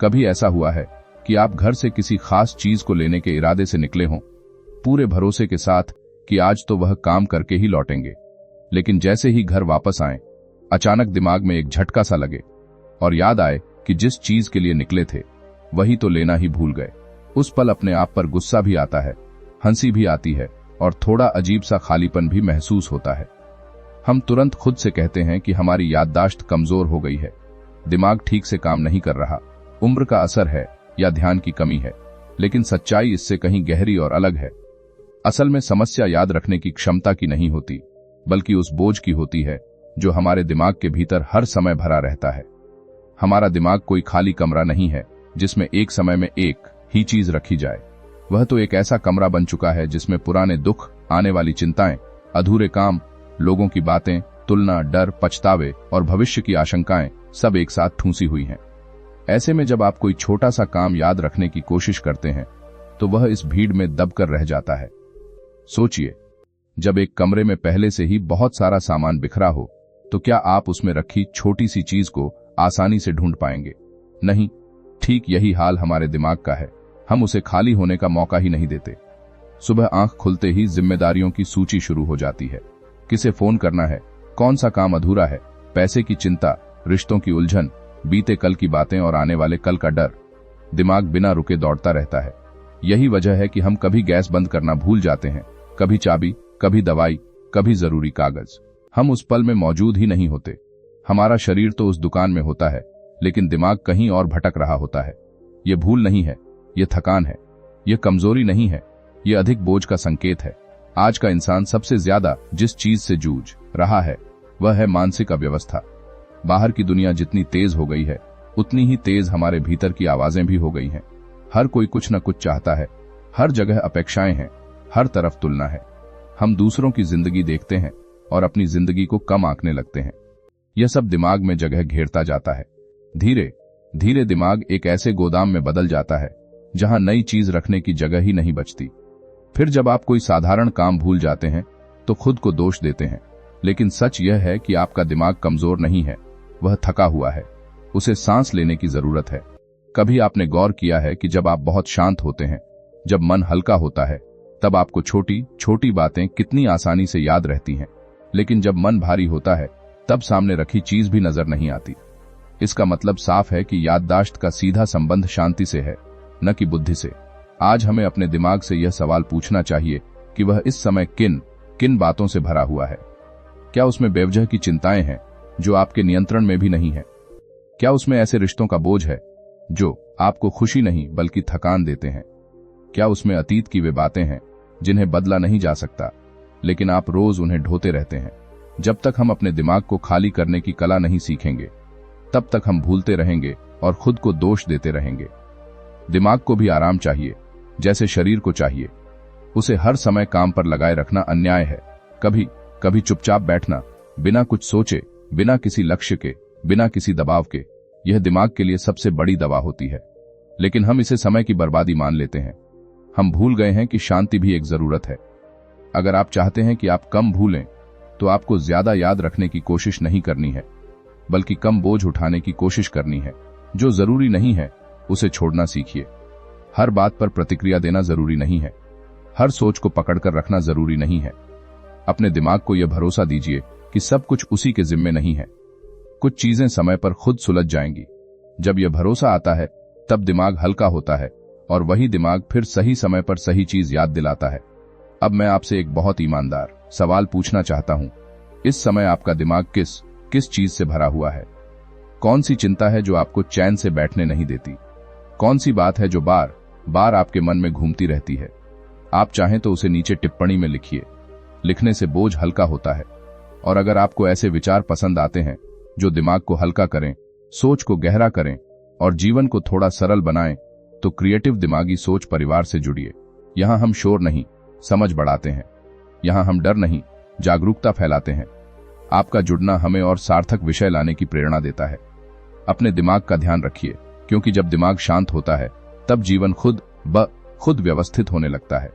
कभी ऐसा हुआ है कि आप घर से किसी खास चीज को लेने के इरादे से निकले हों, पूरे भरोसे के साथ कि आज तो वह काम करके ही लौटेंगे, लेकिन जैसे ही घर वापस आए अचानक दिमाग में एक झटका सा लगे और याद आए कि जिस चीज के लिए निकले थे वही तो लेना ही भूल गए। उस पल अपने आप पर गुस्सा भी आता है, हंसी भी आती है और थोड़ा अजीब सा खालीपन भी महसूस होता है। हम तुरंत खुद से कहते हैं कि हमारी याददाश्त कमजोर हो गई है, दिमाग ठीक से काम नहीं कर रहा, उम्र का असर है या ध्यान की कमी है। लेकिन सच्चाई इससे कहीं गहरी और अलग है। असल में समस्या याद रखने की क्षमता की नहीं होती, बल्कि उस बोझ की होती है जो हमारे दिमाग के भीतर हर समय भरा रहता है। हमारा दिमाग कोई खाली कमरा नहीं है जिसमें एक समय में एक ही चीज रखी जाए। वह तो एक ऐसा कमरा बन चुका है जिसमें पुराने दुख, आने वाली चिंताएं, अधूरे काम, लोगों की बातें, तुलना, डर, पछतावे और भविष्य की आशंकाएं सब एक साथ ठूंसी हुई हैं। ऐसे में जब आप कोई छोटा सा काम याद रखने की कोशिश करते हैं तो वह इस भीड़ में दबकर रह जाता है। सोचिए, जब एक कमरे में पहले से ही बहुत सारा सामान बिखरा हो तो क्या आप उसमें रखी छोटी सी चीज को आसानी से ढूंढ पाएंगे? नहीं। ठीक यही हाल हमारे दिमाग का है। हम उसे खाली होने का मौका ही नहीं देते। सुबह आंख खुलते ही जिम्मेदारियों की सूची शुरू हो जाती है। किसे फोन करना है, कौन सा काम अधूरा है, पैसे की चिंता, रिश्तों की उलझन, बीते कल की बातें और आने वाले कल का डर। दिमाग बिना रुके दौड़ता रहता है। यही वजह है कि हम कभी गैस बंद करना भूल जाते हैं, कभी चाबी, कभी दवाई, कभी जरूरी कागज। हम उस पल में मौजूद ही नहीं होते। हमारा शरीर तो उस दुकान में होता है, लेकिन दिमाग कहीं और भटक रहा होता है। ये भूल नहीं है, ये थकान है, ये कमजोरी नहीं है, ये अधिक बोझ का संकेत है। आज का इंसान सबसे ज्यादा जिस चीज से जूझ रहा है वह है मानसिक अव्यवस्था। बाहर की दुनिया जितनी तेज हो गई है उतनी ही तेज हमारे भीतर की आवाजें भी हो गई हैं। हर कोई कुछ न कुछ चाहता है, हर जगह अपेक्षाएं हैं, हर तरफ तुलना है। हम दूसरों की जिंदगी देखते हैं और अपनी जिंदगी को कम आंकने लगते हैं। यह सब दिमाग में जगह घेरता जाता है। धीरे धीरे दिमाग एक ऐसे गोदाम में बदल जाता है जहां नई चीज रखने की जगह ही नहीं बचती। फिर जब आप कोई साधारण काम भूल जाते हैं तो खुद को दोष देते हैं, लेकिन सच यह है कि आपका दिमाग कमजोर नहीं है, वह थका हुआ है। उसे सांस लेने की जरूरत है। कभी आपने गौर किया है कि जब आप बहुत शांत होते हैं, जब मन हल्का होता है, तब आपको छोटी छोटी बातें कितनी आसानी से याद रहती हैं, लेकिन जब मन भारी होता है तब सामने रखी चीज भी नजर नहीं आती। इसका मतलब साफ है कि याददाश्त का सीधा संबंध शांति से है, न कि बुद्धि से। आज हमें अपने दिमाग से यह सवाल पूछना चाहिए कि वह इस समय किन किन बातों से भरा हुआ है। क्या उसमें बेवजह की चिंताएं हैं जो आपके नियंत्रण में भी नहीं है? क्या उसमें ऐसे रिश्तों का बोझ है जो आपको खुशी नहीं बल्कि थकान देते हैं? क्या उसमें अतीत की वे बातें हैं जिन्हें बदला नहीं जा सकता, लेकिन आप रोज उन्हें ढोते रहते हैं? जब तक हम अपने दिमाग को खाली करने की कला नहीं सीखेंगे तब तक हम भूलते रहेंगे और खुद को दोष देते रहेंगे। दिमाग को भी आराम चाहिए, जैसे शरीर को चाहिए। उसे हर समय काम पर लगाए रखना अन्याय है। कभी कभी चुपचाप बैठना, बिना कुछ सोचे, बिना किसी लक्ष्य के, बिना किसी दबाव के, यह दिमाग के लिए सबसे बड़ी दवा होती है। लेकिन हम इसे समय की बर्बादी मान लेते हैं। हम भूल गए हैं कि शांति भी एक जरूरत है। अगर आप चाहते हैं कि आप कम भूलें तो आपको ज्यादा याद रखने की कोशिश नहीं करनी है, बल्कि कम बोझ उठाने की कोशिश करनी है। जो जरूरी नहीं है उसे छोड़ना सीखिए। हर बात पर प्रतिक्रिया देना जरूरी नहीं है, हर सोच को पकड़कर रखना जरूरी नहीं है। अपने दिमाग को यह भरोसा दीजिए कि सब कुछ उसी के जिम्मे नहीं है। कुछ चीजें समय पर खुद सुलझ जाएंगी। जब यह भरोसा आता है तब दिमाग हल्का होता है और वही दिमाग फिर सही समय पर सही चीज याद दिलाता है। अब मैं आपसे एक बहुत ईमानदार सवाल पूछना चाहता हूं। इस समय आपका दिमाग किस चीज से भरा हुआ है? कौन सी चिंता है जो आपको चैन से बैठने नहीं देती? कौन सी बात है जो बार बार आपके मन में घूमती रहती है? आप चाहें तो उसे नीचे टिप्पणी में लिखिए। लिखने से बोझ हल्का होता है। और अगर आपको ऐसे विचार पसंद आते हैं जो दिमाग को हल्का करें, सोच को गहरा करें और जीवन को थोड़ा सरल बनाएं, तो क्रिएटिव दिमागी सोच परिवार से जुड़िए। यहां हम शोर नहीं, समझ बढ़ाते हैं। यहां हम डर नहीं, जागरूकता फैलाते हैं। आपका जुड़ना हमें और सार्थक विषय लाने की प्रेरणा देता है। अपने दिमाग का ध्यान रखिए, क्योंकि जब दिमाग शांत होता है तब जीवन खुद ब खुद व्यवस्थित होने लगता है।